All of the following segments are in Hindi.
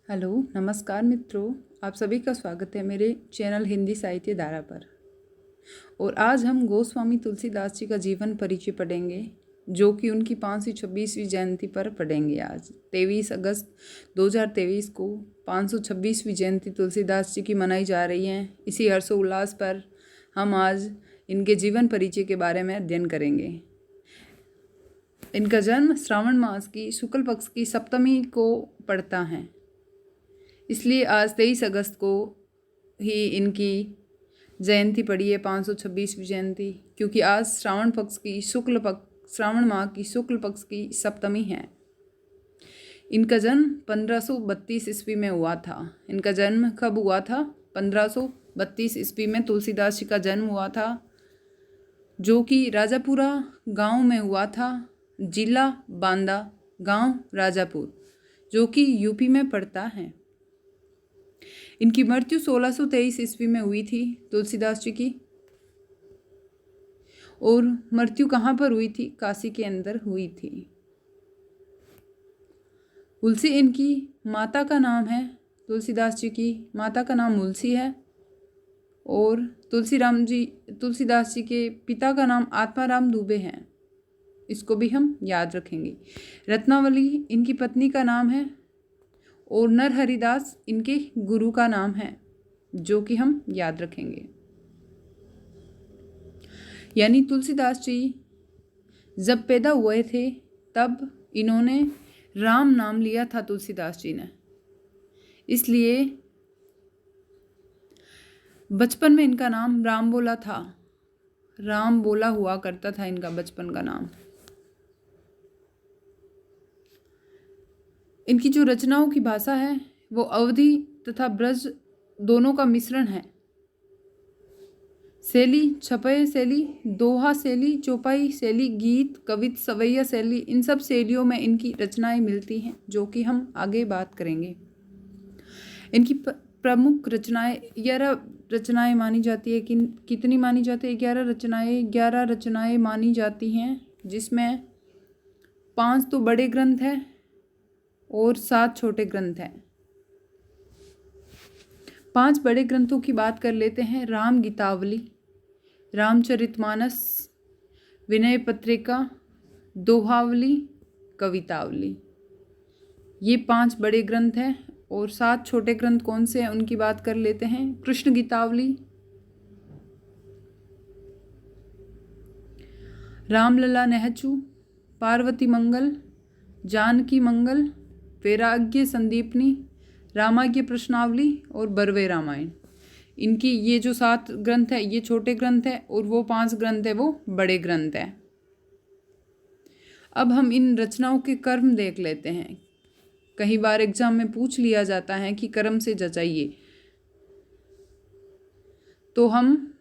हेलो, नमस्कार मित्रों। आप सभी का स्वागत है मेरे चैनल हिंदी साहित्य धारा पर। और आज हम गोस्वामी तुलसीदास जी का जीवन परिचय पढ़ेंगे, जो कि उनकी 526वीं जयंती पर पढ़ेंगे। आज 23 अगस्त 2023 को 526वीं जयंती तुलसीदास जी की मनाई जा रही है। इसी हर्षोल्लास पर हम आज इनके जीवन परिचय के बारे में अध्ययन करेंगे। इनका जन्म श्रावण मास की शुक्ल पक्ष की सप्तमी को पड़ता है, इसलिए आज 23 अगस्त को ही इनकी जयंती पड़ी है, 526वीं जयंती, क्योंकि आज श्रावण माह की शुक्ल पक्ष की सप्तमी है। इनका जन्म 1532 ईस्वी में हुआ था। इनका जन्म कब हुआ था? 1532 ईस्वी में तुलसीदास जी का जन्म हुआ था, जो कि राजापुरा गांव में हुआ था। जिला बांदा, गांव राजापुर, जो कि यूपी में पड़ता है। इनकी मृत्यु 1623 ईस्वी में हुई थी तुलसीदास जी की। और मृत्यु कहाँ पर हुई थी? काशी के अंदर हुई थी। तुलसी इनकी माता का नाम है। तुलसीदास जी की माता का नाम तुलसी है। और तुलसीदास जी के पिता का नाम आत्माराम दुबे है। इसको भी हम याद रखेंगे। रत्नावली इनकी पत्नी का नाम है। और नरहरिदास इनके गुरु का नाम है, जो कि हम याद रखेंगे। यानी तुलसीदास जी जब पैदा हुए थे तब इन्होंने राम नाम लिया था तुलसीदास जी ने। इसलिए बचपन में इनका नाम राम बोला था। राम बोला हुआ करता था इनका बचपन का नाम। इनकी जो रचनाओं की भाषा है वो अवधी तथा ब्रज दोनों का मिश्रण है। शैली छपय शैली, दोहा शैली, चौपाई शैली, गीत, कवित, सवैया शैली, इन सब शैलियों में इनकी रचनाएं मिलती हैं, जो कि हम आगे बात करेंगे। इनकी प्रमुख रचनाएं 11 रचनाएं मानी जाती है। कितनी मानी जाती है? 11 रचनाएं मानी जाती हैं, जिसमें 5 तो बड़े ग्रंथ हैं और 7 छोटे ग्रंथ हैं। 5 बड़े ग्रंथों की बात कर लेते हैं। राम गीतावली, रामचरितमानस, विनय पत्रिका, दोहावली, कवितावली, ये 5 बड़े ग्रंथ हैं। और 7 छोटे ग्रंथ कौन से हैं उनकी बात कर लेते हैं। कृष्ण गीतावली, रामलला नहचू, पार्वती मंगल, जानकी मंगल, वैराग्य संदीपनी, रामाज्ञ प्रश्नावली और बरवे रामायण। इनकी ये जो 7 ग्रंथ है ये छोटे ग्रंथ है, और वो 5 ग्रंथ है वो बड़े ग्रंथ है। अब हम इन रचनाओं के कर्म देख लेते हैं। कई बार एग्जाम में पूछ लिया जाता है कि कर्म से जचाइए, तो हम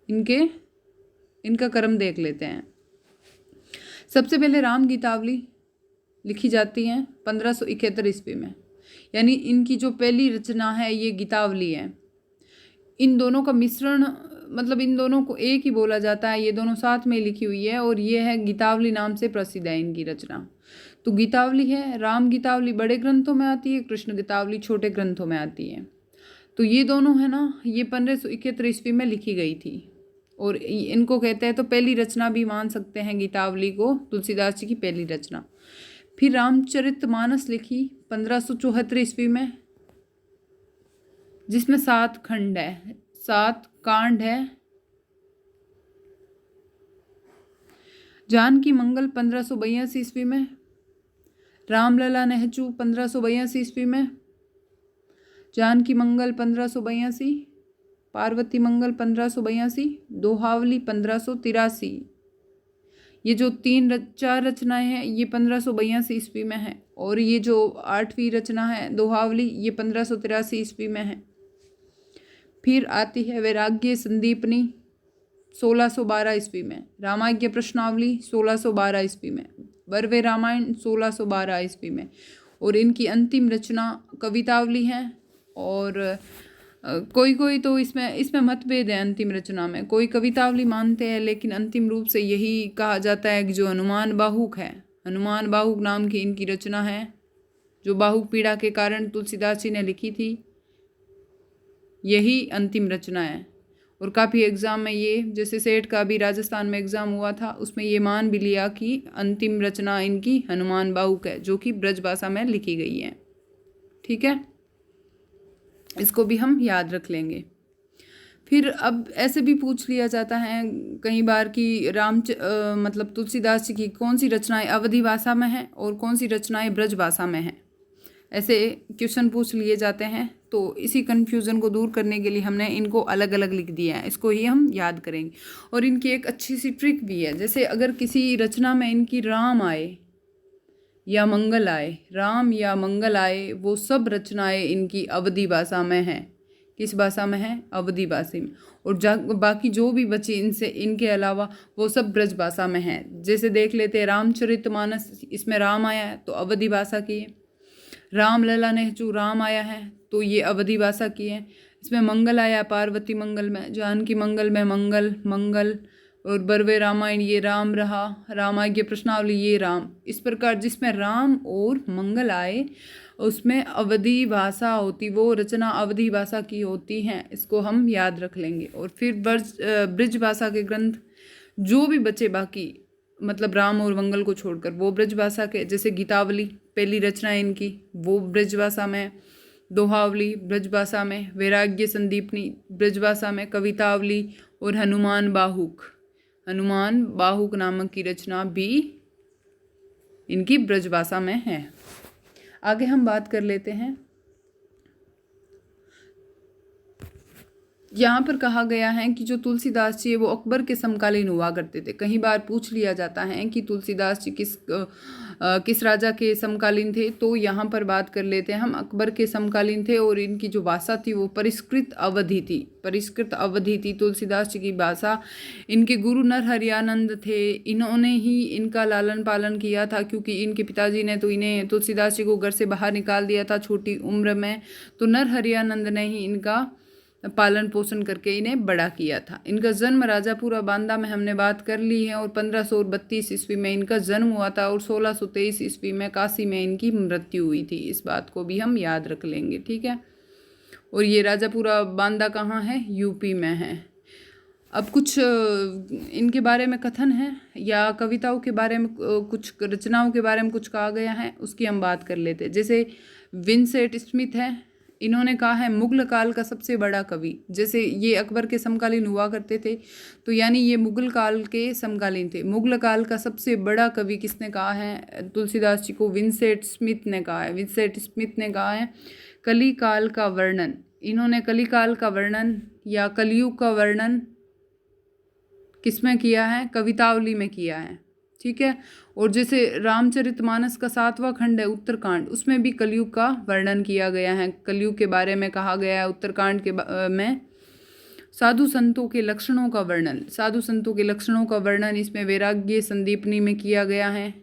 इनका कर्म देख लेते हैं। सबसे पहले राम गीतावली लिखी जाती है 1571 ईस्वी में। यानी इनकी जो पहली रचना है ये गीतावली है। इन दोनों का मिश्रण, मतलब इन दोनों को एक ही बोला जाता है। ये दोनों साथ में लिखी हुई है और ये है गीतावली नाम से प्रसिद्ध है इनकी रचना। तो गीतावली है। राम गीतावली बड़े ग्रंथों में आती है, कृष्ण गीतावली छोटे ग्रंथों में आती है। तो ये दोनों है ना, ये 1571 ईस्वी में लिखी गई थी। और इनको कहते हैं तो पहली रचना भी मान सकते हैं गीतावली को, तुलसीदास जी की पहली रचना। फिर रामचरितमानस लिखी 1574 ईस्वी में, जिसमें 7 खंड है, 7 कांड है। जानकी मंगल 1582 ईस्वी में, रामलला नहचू 1582 ईस्वी में, जानकी मंगल 1582, पार्वती मंगल 1582, दोहावली 1583। ये जो 4 रचनाएं हैं ये 1582 ईस्वी में है। और ये जो 8वीं रचना है दोहावली, ये 1583 ईस्वी में है। फिर आती है वैराग्य संदीपनी 1612 ईस्वी में, रामाज्ञ प्रश्नावली 1612 ईस्वी में, बरवे रामायण 1612 ईस्वी में। और इनकी अंतिम रचना कवितावली है। और कोई तो इसमें मतभेद है। अंतिम रचना में कोई कवितावली मानते हैं, लेकिन अंतिम रूप से यही कहा जाता है कि जो हनुमान बाहुक है, हनुमान बाहुक नाम की इनकी रचना है, जो बाहुक पीड़ा के कारण तुलसीदास जी ने लिखी थी, यही अंतिम रचना है। और काफ़ी एग्ज़ाम में ये, जैसे सेठ का भी राजस्थान में एग्ज़ाम हुआ था, उसमें ये मान भी लिया कि अंतिम रचना इनकी हनुमान बाहुक है, जो कि ब्रज भाषा में लिखी गई है। ठीक है, इसको भी हम याद रख लेंगे। फिर अब ऐसे भी पूछ लिया जाता है कई बार कि मतलब तुलसीदास जी की कौन सी रचनाएं अवधी भाषा में हैं और कौन सी रचनाएं ब्रज भाषा में हैं। ऐसे क्वेश्चन पूछ लिए जाते हैं, तो इसी कन्फ्यूज़न को दूर करने के लिए हमने इनको अलग अलग लिख दिया है, इसको ही हम याद करेंगे। और इनकी एक अच्छी सी ट्रिक भी है, जैसे अगर किसी रचना में इनकी राम आए या मंगल आए, राम या मंगल आए, वो सब रचनाएं इनकी अवधी भाषा में हैं। किस भाषा में है? अवधी भाषा में। और बाकी जो भी बचे इनसे, इनके अलावा, वो सब ब्रज भाषा में हैं। जैसे देख लेते हैं रामचरितमानस, इसमें राम आया है तो अवधी भाषा की है। रामलला नेहचू, राम आया है तो ये अवधी भाषा की है। इसमें मंगल आया पार्वती मंगल में, जानकी मंगल में मंगल और बरवे रामायण ये राम रहा, रामायण प्रश्नावली ये राम। इस प्रकार जिसमें राम और मंगल आए उसमें अवधी भाषा होती, वो रचना अवधी भाषा की होती हैं, इसको हम याद रख लेंगे। और फिर ब्रज भाषा के ग्रंथ जो भी बचे बाकी, मतलब राम और मंगल को छोड़कर, वो ब्रज भाषा के, जैसे गीतावली पहली रचना है इनकी, वो ब्रज भाषा में, दोहावली ब्रज भाषा में, वैराग्य संदीपनी ब्रज भाषा में, कवितावली और हनुमान बाहुक नामक की रचना भी इनकी ब्रज भाषा में है। आगे हम बात कर लेते हैं। यहाँ पर कहा गया है कि जो तुलसीदास जी वो अकबर के समकालीन हुआ करते थे। कई बार पूछ लिया जाता है कि तुलसीदास जी किस राजा के समकालीन थे, तो यहाँ पर बात कर लेते हैं हम, अकबर के समकालीन थे। और इनकी जो भाषा थी वो परिष्कृत अवधी थी तुलसीदास जी की भाषा। इनके गुरु नरहरियानंद थे, इन्होंने ही इनका लालन पालन किया था, क्योंकि इनके पिताजी ने तो इन्हें, तुलसीदास जी को, घर से बाहर निकाल दिया था छोटी उम्र में, तो नरहरियानंद ने ही इनका पालन पोषण करके इन्हें बड़ा किया था। इनका जन्म राजापुरा बांदा में हमने बात कर ली है, और 1532 ईस्वी में इनका जन्म हुआ था, और 1623 ईस्वी में काशी में इनकी मृत्यु हुई थी। इस बात को भी हम याद रख लेंगे। ठीक है, और ये राजापुरा बांदा कहाँ है? यूपी में है। अब कुछ इनके बारे में कथन है, या कविताओं के बारे में, कुछ रचनाओं के बारे में कुछ कहा गया है, उसकी हम बात कर लेते हैं। जैसे विंसेंट स्मिथ है, इन्होंने कहा है मुगल काल का सबसे बड़ा कवि। जैसे ये अकबर के समकालीन हुआ करते थे, तो यानी ये मुगल काल के समकालीन थे। मुगल काल का सबसे बड़ा कवि किसने कहा है तुलसीदास जी को? विंसेंट स्मिथ ने कहा है। विंसेंट स्मिथ ने कहा है कली काल का वर्णन। इन्होंने कली काल का वर्णन या कलयुग का वर्णन किसमें किया है? कवितावली में किया है। ठीक है, और जैसे रामचरितमानस का 7वां खंड है उत्तरकांड, उसमें भी कलयुग का वर्णन किया गया है, कलयुग के बारे में कहा गया है। उत्तरकांड के में साधु संतों के लक्षणों का वर्णन इसमें वैराग्य संदीपनी में किया गया है।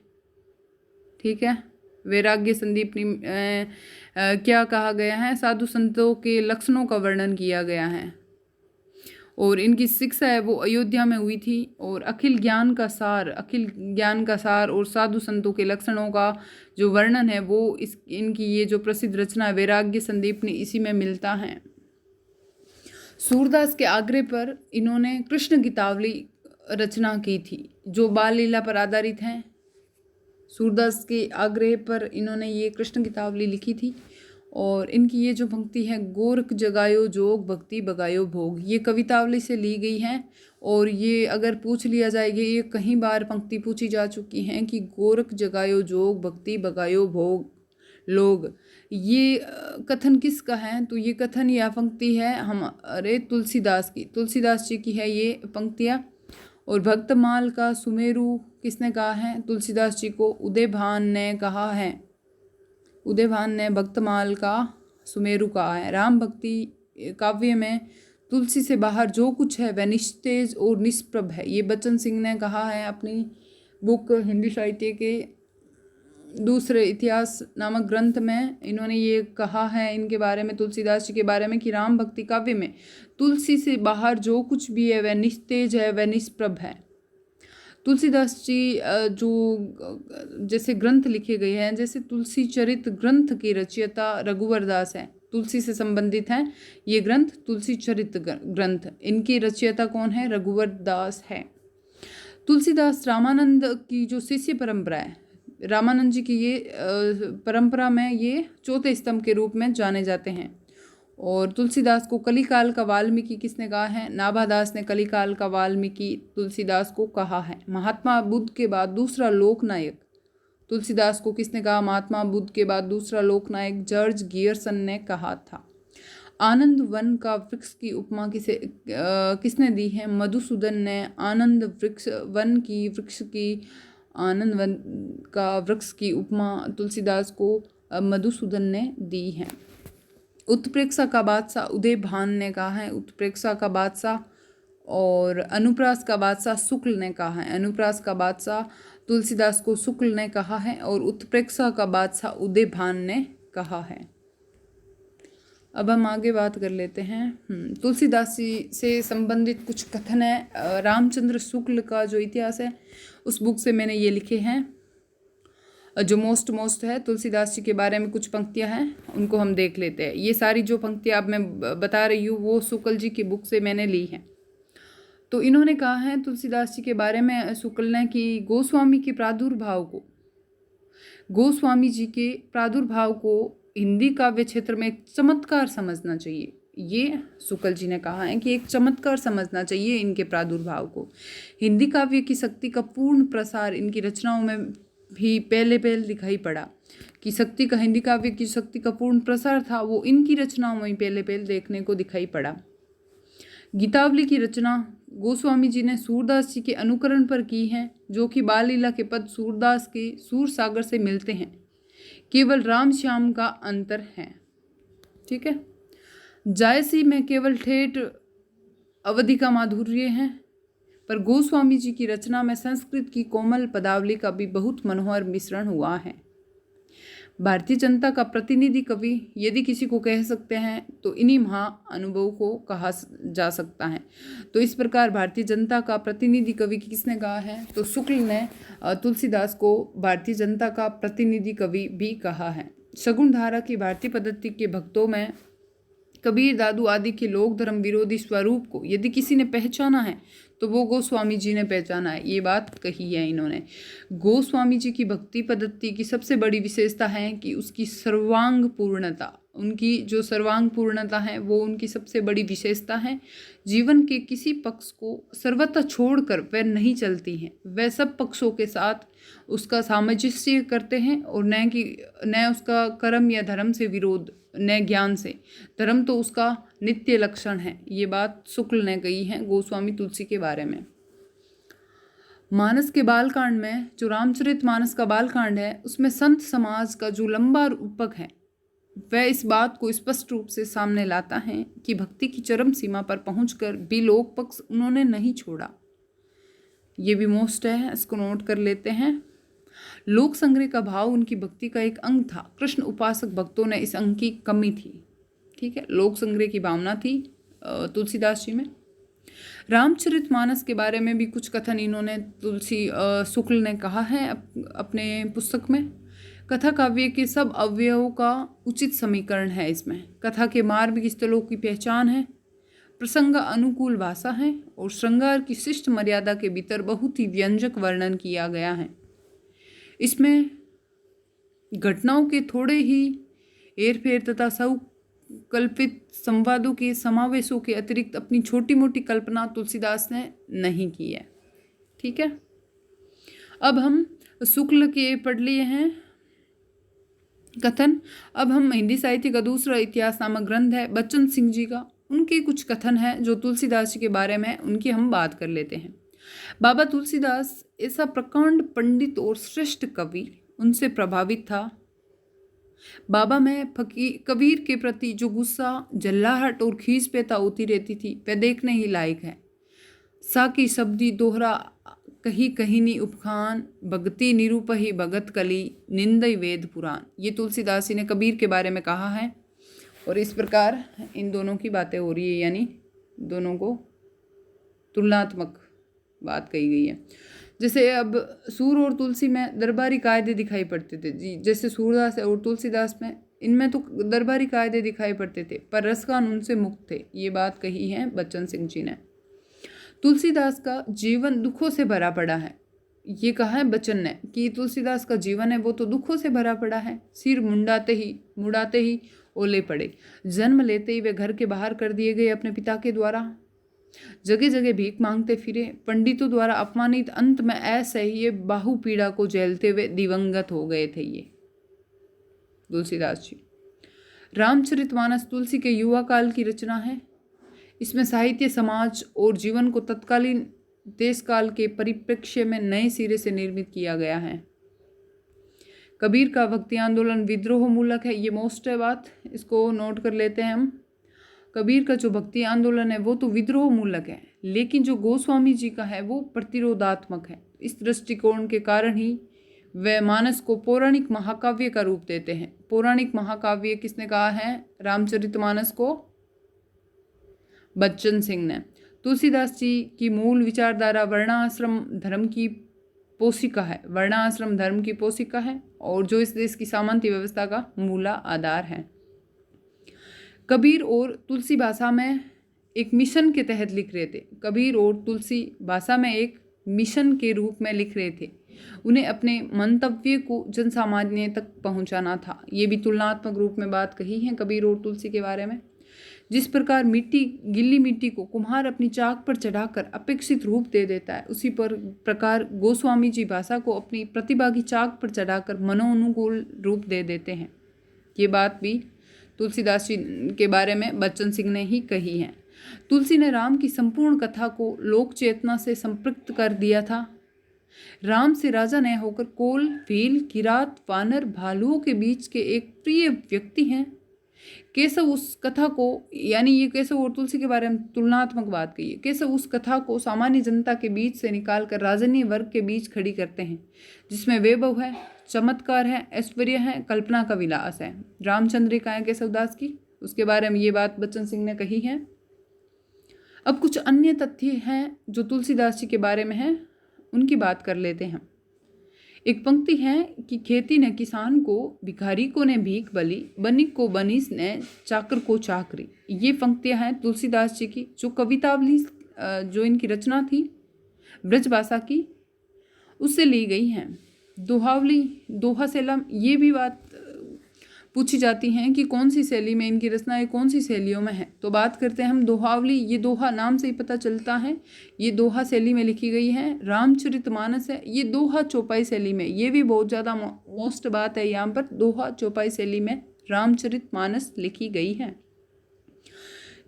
ठीक है, वैराग्य संदीपनी क्या कहा गया है? साधु संतों के लक्षणों का वर्णन किया गया है। और इनकी शिक्षा है वो अयोध्या में हुई थी। और अखिल ज्ञान का सार और साधु संतों के लक्षणों का जो वर्णन है वो इनकी ये जो प्रसिद्ध रचना है वैराग्य संदीपनी, इसी में मिलता है। सूरदास के आग्रह पर इन्होंने कृष्ण गीतावली रचना की थी, जो बाल लीला पर आधारित है। सूरदास के आग्रह पर इन्होंने ये कृष्ण गीतावली लिखी थी। और इनकी ये जो पंक्ति है, गोरख जगायो जोग भक्ति बगायो भोग, ये कवितावली से ली गई है। और ये अगर पूछ लिया जाएगा, ये कई बार पंक्ति पूछी जा चुकी हैं कि गोरख जगायो जोग भक्ति बगायो भोग लोग, ये कथन किसका है? तो ये कथन या पंक्ति है हमारे तुलसीदास जी की है ये पंक्तियाँ। और भक्तमाल का सुमेरु किसने कहा है? तुलसीदास जी को उदयभान ने कहा है। उदयभान ने भक्तमाल का सुमेरु कहा है। राम भक्ति काव्य में तुलसी से बाहर जो कुछ है वह निस्तेज और निष्प्रभ है, ये बच्चन सिंह ने कहा है अपनी बुक हिंदी साहित्य के दूसरे इतिहास नामक ग्रंथ में। इन्होंने ये कहा है इनके बारे में, तुलसीदास जी के बारे में, कि राम भक्ति काव्य में तुलसी से बाहर जो कुछ भी है वह निस्तेज है, वह निष्प्रभ है। तुलसीदास जी जो जैसे ग्रंथ लिखे गए हैं, जैसे तुलसी चरित ग्रंथ के रचयिता रघुवर दास हैं, तुलसी से संबंधित हैं ये ग्रंथ, तुलसी चरित ग्रंथ, इनके रचयिता कौन है? रघुवर दास है। तुलसीदास रामानंद की जो शिष्य परंपरा है, रामानंद जी की ये परंपरा में ये चौथे स्तंभ के रूप में जाने जाते हैं। और तुलसीदास को कलिकाल का वाल्मीकि किसने कहा है? नाभादास ने कलिकाल का वाल्मीकि तुलसीदास को कहा है। महात्मा बुद्ध के बाद दूसरा लोकनायक तुलसीदास को किसने कहा? महात्मा बुद्ध के बाद दूसरा लोकनायक जॉर्ज गियर्सन ने कहा था। आनंद वन का वृक्ष की उपमा किसने दी है? मधुसूदन ने आनंद वृक्ष की आनंद वन का वृक्ष की उपमा तुलसीदास को मधुसूदन ने दी है। उत्प्रेक्षा का बादशाह उदयभान ने कहा है, उत्प्रेक्षा का बादशाह, और अनुप्रास का बादशाह शुक्ल ने कहा है। अनुप्रास का बादशाह तुलसीदास को शुक्ल ने कहा है और उत्प्रेक्षा का बादशाह उदयभान ने कहा है। अब हम आगे बात कर लेते हैं तुलसीदास जी से संबंधित कुछ कथन है। रामचंद्र शुक्ल का जो इतिहास है उस बुक से मैंने ये लिखे हैं, जो मोस्ट है तुलसीदास जी के बारे में कुछ पंक्तियां हैं, उनको हम देख लेते हैं। ये सारी जो पंक्तियां अब मैं बता रही हूँ वो शुक्ल जी की बुक से मैंने ली हैं। तो इन्होंने कहा है तुलसीदास जी के बारे में शुक्ल ने कि गोस्वामी जी के प्रादुर्भाव को हिंदी काव्य क्षेत्र में एक चमत्कार समझना चाहिए। ये शुक्ल जी ने कहा है कि एक चमत्कार समझना चाहिए इनके प्रादुर्भाव को। हिंदी काव्य की शक्ति का पूर्ण प्रसार इनकी रचनाओं में भी पहले दिखाई पड़ा कि हिंदी काव्य की शक्ति का पूर्ण प्रसार था, वो इनकी रचनाओं में पहले देखने को दिखाई पड़ा। गीतावली की रचना गोस्वामी जी ने सूरदास जी के अनुकरण पर की है, जो कि बाल लीला के पद सूरदास के सूर सागर से मिलते हैं, केवल राम श्याम का अंतर है। ठीक है, जायसी में केवल ठेठ अवधि का माधुर्य है, पर गोस्वामी जी की रचना में संस्कृत की कोमल पदावली का भी बहुत मनोहर मिश्रण हुआ है। भारतीय जनता का प्रतिनिधि कवि यदि किसी को कह सकते हैं तो इन्हीं महाअनुभव को कहा जा सकता है। तो इस प्रकार भारतीय जनता का प्रतिनिधि कवि किसने कहा है? तो शुक्ल ने तुलसीदास को भारतीय जनता का प्रतिनिधि कवि भी कहा है। शगुन धारा की भारतीय पद्धति के भक्तों में कबीर, दादू आदि के लोक धर्म विरोधी स्वरूप को यदि किसी ने पहचाना है तो वो गोस्वामी जी ने पहचाना है। ये बात कही है इन्होंने। गोस्वामी जी की भक्ति पद्धति की सबसे बड़ी विशेषता है कि उसकी सर्वांग पूर्णता, उनकी जो सर्वांग पूर्णता है वो उनकी सबसे बड़ी विशेषता है। जीवन के किसी पक्ष को सर्वथा छोड़कर वह नहीं चलती हैं, वह सब पक्षों के साथ उसका सामंजस्य करते हैं और न उसका कर्म या धर्म से विरोध, न ज्ञान से। धर्म तो उसका नित्य लक्षण है। ये बात शुक्ल ने कही है गोस्वामी तुलसी के बारे में। मानस के बालकांड में, जो रामचरित मानस का बालकांड है, उसमें संत समाज का जो लंबा रूपक है वह इस बात को स्पष्ट रूप से सामने लाता है कि भक्ति की चरम सीमा पर पहुंचकर भी लोक पक्ष उन्होंने नहीं छोड़ा। ये भी मोस्ट है, इसको नोट कर लेते हैं। लोक संग्रह का भाव उनकी भक्ति का एक अंग था। कृष्ण उपासक भक्तों ने इस अंग की कमी थी। ठीक है, लोक संग्रह की भावना थी तुलसीदास जी में। रामचरित मानस के बारे में भी कुछ कथन इन्होंने शुक्ल ने कहा है अपने पुस्तक में। कथा काव्य के सब अवयवों का उचित समीकरण है इसमें। कथा के मार्ग स्थलों की पहचान है, प्रसंग अनुकूल भाषा है और श्रृंगार की शिष्ट मर्यादा के भीतर बहुत ही व्यंजक वर्णन किया गया है। इसमें घटनाओं के थोड़े ही हेरफेर तथा कल्पित संवादों के समावेशों के अतिरिक्त अपनी छोटी मोटी कल्पना तुलसीदास ने नहीं की है। ठीक है, अब हम शुक्ल के पढ़ लिए हैं कथन। अब हम हिंदी साहित्य का दूसरा इतिहास नामक ग्रंथ है बच्चन सिंह जी का, उनके कुछ कथन हैं जो तुलसीदास जी के बारे में, उनकी हम बात कर लेते हैं। बाबा तुलसीदास ऐसा प्रकांड पंडित और श्रेष्ठ कवि, उनसे प्रभावित था। बाबा में कबीर के प्रति जो गुस्सा, जल्लाहट और खींच पेता होती रहती थी वह देखने ही लायक है। साकी शब्दी दोहरा कही कहिनी उपखान, भगति निरूपही भगत कली, निंदई वेद पुराण। ये तुलसीदास जी ने कबीर के बारे में कहा है और इस प्रकार इन दोनों की बातें हो रही है, यानी दोनों को तुलनात्मक बात कही गई है। जैसे अब सूर और तुलसी में दरबारी कायदे दिखाई पड़ते थे जी, जैसे सूरदास और तुलसीदास में इनमें तो दरबारी कायदे दिखाई पड़ते थे, पर रसगान उनसे मुक्त थे। ये बात कही है बच्चन सिंह जी ने। तुलसीदास का जीवन दुखों से भरा पड़ा है, ये कहा है बच्चन ने कि तुलसीदास का जीवन है वो तो दुखों से भरा पड़ा है। सिर मुड़ाते ही ओले पड़े, जन्म लेते ही वे घर के बाहर कर दिए गए अपने पिता के द्वारा, जगह जगह भीख मांगते फिरे, पंडितों द्वारा अपमानित, अंत में असह्य बाहु पीड़ा को झेलते हुए दिवंगत हो गए थे ये तुलसीदास जी। रामचरितमानस तुलसी के युवा काल की रचना है। इसमें साहित्य, समाज और जीवन को तत्कालीन देश काल के परिप्रेक्ष्य में नए सिरे से निर्मित किया गया है। कबीर का भक्ति आंदोलन विद्रोह मूलक है, ये मोस्ट है बात, इसको नोट कर लेते हैं हम। कबीर का जो भक्ति आंदोलन है वो तो विद्रोह मूलक है, लेकिन जो गोस्वामी जी का है वो प्रतिरोधात्मक है। इस दृष्टिकोण के कारण ही वे मानस को पौराणिक महाकाव्य का रूप देते हैं। पौराणिक महाकाव्य किसने कहा है रामचरितमानस को? बच्चन सिंह ने। तुलसीदास जी की मूल विचारधारा वर्णाश्रम धर्म की पोषिका है, वर्णाश्रम धर्म की पोषिका है, और जो इस देश की सामंती व्यवस्था का मूला आधार है। कबीर और तुलसी भाषा में एक मिशन के तहत लिख रहे थे। कबीर और तुलसी भाषा में एक मिशन के रूप में लिख रहे थे। उन्हें अपने मंतव्य को जन सामान्य तक पहुंचाना था। ये भी तुलनात्मक रूप में बात कही है कबीर और तुलसी के बारे में। जिस प्रकार गीली मिट्टी को कुम्हार अपनी चाक पर चढ़ाकर अपेक्षित रूप दे देता है, उसी प्रकार गोस्वामी जी भाषा को अपनी प्रतिभा की चाक पर चढ़ाकर मनोनुकूल रूप दे देते हैं। ये बात भी तुलसीदास जी के बारे में बच्चन सिंह ने ही कही है। तुलसी ने राम की संपूर्ण कथा को लोक चेतना से संपृक्त कर दिया था। राम से राजा न होकर कोल, भील, किरात, वानर, भालुओं के बीच के एक प्रिय व्यक्ति हैं। केशव उस कथा को, यानी ये केशव और तुलसी के बारे में तुलनात्मक बात कही है, केशव उस कथा को सामान्य जनता के बीच से निकालकर राजनीय वर्ग के बीच खड़ी करते हैं, जिसमें वैभव है, चमत्कार है, ऐश्वर्य है, कल्पना का विलास है। रामचंद्रिका है केशवदास की, उसके बारे में ये बात बच्चन सिंह ने कही है। अब कुछ अन्य तथ्य हैं जो तुलसीदास जी के बारे में हैं, उनकी बात कर लेते हैं। एक पंक्ति है कि खेती ने किसान को, भिखारी को ने भीख बली, बनिक को बनिस ने, चाकर को चाकरी। ये पंक्तियां हैं तुलसीदास जी की, जो कवितावली जो इनकी रचना थी ब्रज भाषा की, उससे ली गई हैं। दोहावली, दोहा सेलम, ये भी बात पूछी जाती हैं कि कौन सी शैली में इनकी रचनाएं कौन सी शैलियों में है। तो बात करते हैं हम दोहावली। ये दोहा नाम से ही पता चलता है, ये दोहा शैली में लिखी गई है। रामचरितमानस है, ये दोहा चौपाई शैली में, ये भी बहुत ज़्यादा मोस्ट बात है यहाँ पर, दोहा चौपाई शैली में रामचरितमानस लिखी गई है।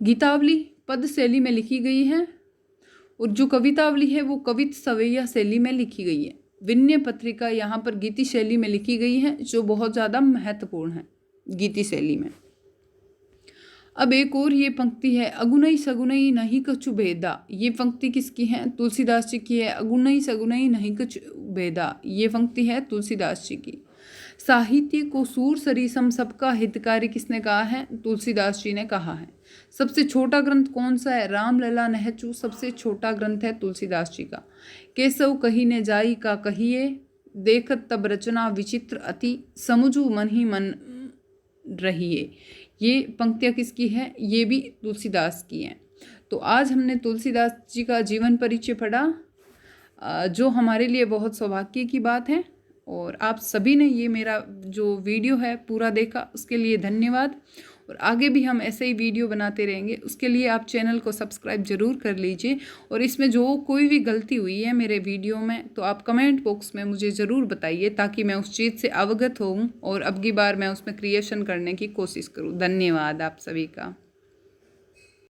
गीतावली पद शैली में लिखी गई है, और जो कवितावली है वो कवित सवैया शैली में लिखी गई है। विनय पत्रिका यहाँ पर गीति शैली में लिखी गई है, जो बहुत ज़्यादा महत्वपूर्ण है गीति शैली में। अब एक और ये पंक्ति है, अगुनई सगुनई नहीं कछु भेदा। ये पंक्ति किसकी है? तुलसीदास जी की है। अगुनई सगुनई नहीं कछु भेदा, ये पंक्ति है तुलसीदास जी की। साहित्य को सूर सरीसम सबका हितकारी किसने कहा है? तुलसीदास जी ने कहा है। सबसे छोटा ग्रंथ कौन सा है? रामलला नहचू सबसे छोटा ग्रंथ है तुलसीदास जी का। केशव कही ने जाई का कहिए, देखत तब रचना विचित्र अति, समझू मन ही मन रहिए। ये पंक्तियाँ किसकी है? ये भी तुलसीदास की हैं। तो आज हमने तुलसीदास जी का जीवन परिचय पढ़ा, जो हमारे लिए बहुत सौभाग्य की बात है। और आप सभी ने ये मेरा जो वीडियो है पूरा देखा, उसके लिए धन्यवाद। और आगे भी हम ऐसे ही वीडियो बनाते रहेंगे, उसके लिए आप चैनल को सब्सक्राइब ज़रूर कर लीजिए। और इसमें जो कोई भी गलती हुई है मेरे वीडियो में, तो आप कमेंट बॉक्स में मुझे ज़रूर बताइए, ताकि मैं उस चीज़ से अवगत होऊं और अगली बार मैं उसमें क्रिएशन करने की कोशिश करूं। धन्यवाद आप सभी का।